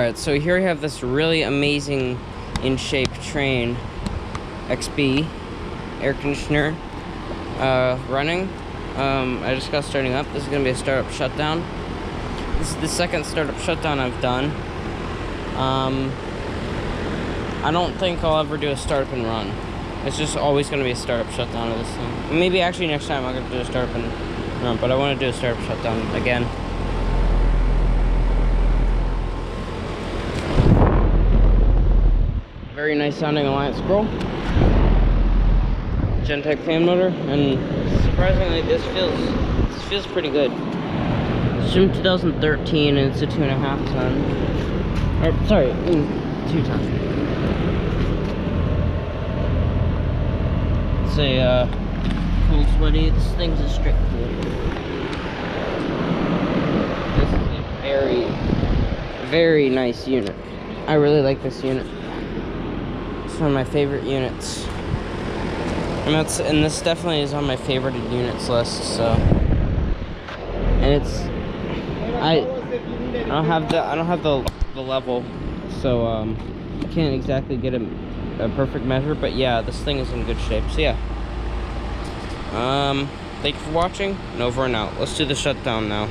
Alright, so here we have this really amazing in shape Trane XB air conditioner running. I just got starting up. This is going to be a startup shutdown. This is the second startup shutdown I've done. I don't think I'll ever do a startup and run. It's just always going to be a startup shutdown of this thing. Maybe actually next time I'm going to do a startup and run, but I want to do a startup shutdown again. Very nice sounding Alliance scroll. Gen-Tech fan motor, and surprisingly this feels pretty good. It's from 2013 and it's a 2.5 ton. Or sorry, 2 ton. It's a cool sweaty. This thing's a straight cool. This is a very nice unit. I really like this unit. It's one of my favorite units. And this definitely is on my favorited units list, so. And it's I don't have the level, so I can't exactly get a perfect measure, but yeah, this thing is in good shape. So yeah. Thank you for watching, and over and out. Let's do the shutdown now.